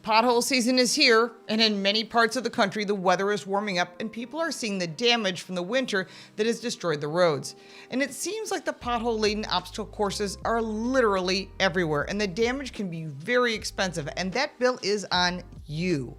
Pothole season is here, and in many parts of the country, the weather is warming up and people are seeing the damage from the winter that has destroyed the roads. And it seems like the pothole-laden obstacle courses are literally everywhere, and the damage can be very expensive, and that bill is on you.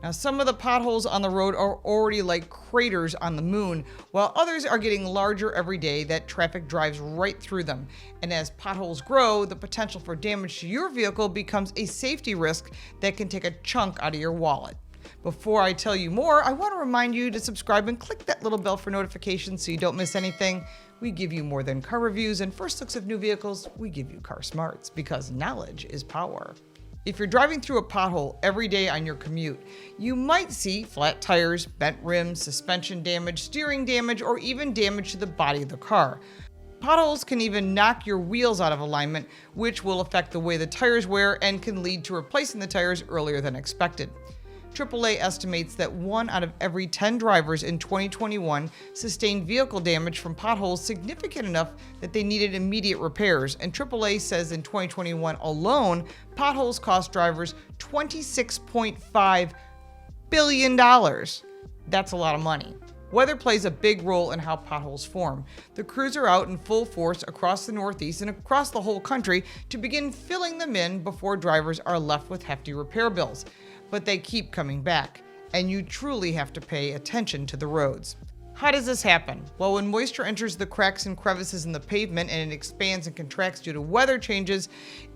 Now, some of the potholes on the road are already like craters on the moon, while others are getting larger every day that traffic drives right through them. And as potholes grow, the potential for damage to your vehicle becomes a safety risk that can take a chunk out of your wallet. Before I tell you more, I want to remind you to subscribe and click that little bell for notifications so you don't miss anything. We give you more than car reviews and first looks of new vehicles. We give you car smarts because knowledge is power. If you're driving through a pothole every day on your commute, you might see flat tires, bent rims, suspension damage, steering damage, or even damage to the body of the car. Potholes can even knock your wheels out of alignment, which will affect the way the tires wear and can lead to replacing the tires earlier than expected. AAA estimates that 1 out of every 10 drivers in 2021 sustained vehicle damage from potholes significant enough that they needed immediate repairs. And AAA says in 2021 alone, potholes cost drivers $26.5 billion. That's a lot of money. Weather plays a big role in how potholes form. The crews are out in full force across the Northeast and across the whole country to begin filling them in before drivers are left with hefty repair bills. But they keep coming back, and you truly have to pay attention to the roads. How does this happen? Well, when moisture enters the cracks and crevices in the pavement and it expands and contracts due to weather changes,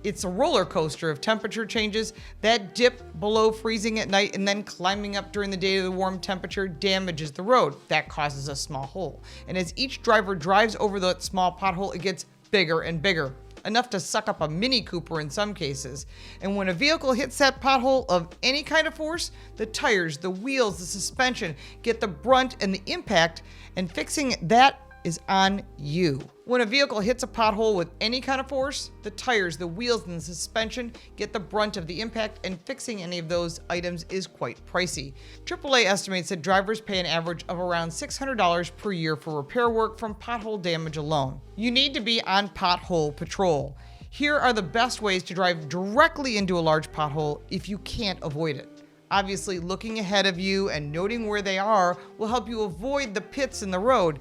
it's a roller coaster of temperature changes. That dip below freezing at night and then climbing up during the day to the warm temperature damages the road. That causes a small hole. And as each driver drives over that small pothole, it gets bigger and bigger, enough to suck up a Mini Cooper in some cases. And when a vehicle hits that pothole of any kind of force, the tires, the wheels, the suspension get the brunt and the impact, and fixing that is on you. When a vehicle hits a pothole with any kind of force, the tires, the wheels, and the suspension get the brunt of the impact, and fixing any of those items is quite pricey. AAA estimates that drivers pay an average of around $600 per year for repair work from pothole damage alone. You need to be on pothole patrol. Here are the best ways to drive directly into a large pothole if you can't avoid it. Obviously, looking ahead of you and noting where they are will help you avoid the pits in the road.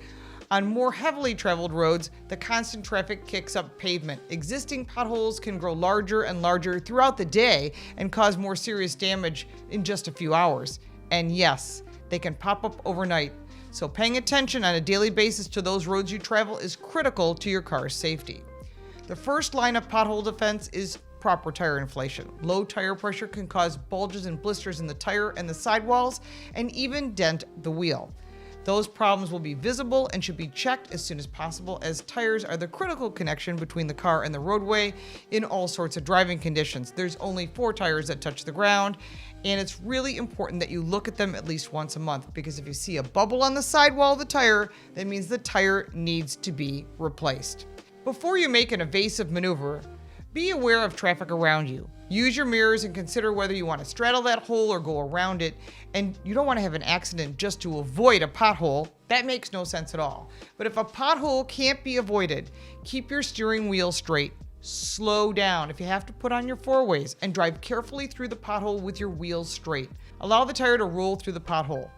On more heavily traveled roads, the constant traffic kicks up pavement. Existing potholes can grow larger and larger throughout the day and cause more serious damage in just a few hours. And yes, they can pop up overnight. So paying attention on a daily basis to those roads you travel is critical to your car's safety. The first line of pothole defense is proper tire inflation. Low tire pressure can cause bulges and blisters in the tire and the sidewalls and even dent the wheel. Those problems will be visible and should be checked as soon as possible, as tires are the critical connection between the car and the roadway in all sorts of driving conditions. There's only 4 tires that touch the ground, and it's really important that you look at them at least once a month, because if you see a bubble on the sidewall of the tire, that means the tire needs to be replaced. Before you make an evasive maneuver, be aware of traffic around you. Use your mirrors and consider whether you want to straddle that hole or go around it. And you don't want to have an accident just to avoid a pothole. That makes no sense at all. But if a pothole can't be avoided, keep your steering wheel straight. Slow down if you have to put on your 4-ways, and drive carefully through the pothole with your wheels straight. Allow the tire to roll through the pothole.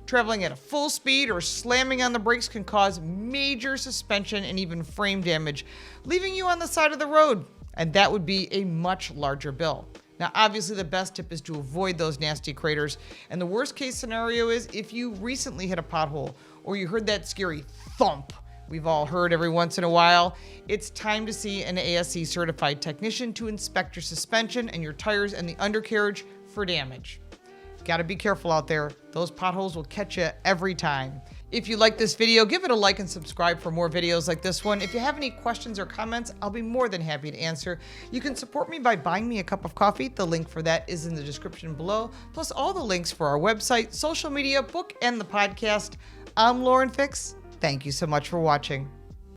Traveling at a full speed or slamming on the brakes can cause major suspension and even frame damage, leaving you on the side of the road. And that would be a much larger bill. Now, obviously, the best tip is to avoid those nasty craters. And the worst case scenario is if you recently hit a pothole or you heard that scary thump we've all heard every once in a while, it's time to see an ASE certified technician to inspect your suspension and your tires and the undercarriage for damage. Gotta be careful out there. Those potholes will catch you every time. If you like this video, give it a like and subscribe for more videos like this one. If you have any questions or comments, I'll be more than happy to answer. You can support me by buying me a cup of coffee. The link for that is in the description below, plus all the links for our website, social media, book, and the podcast. I'm Lauren Fix. Thank you so much for watching.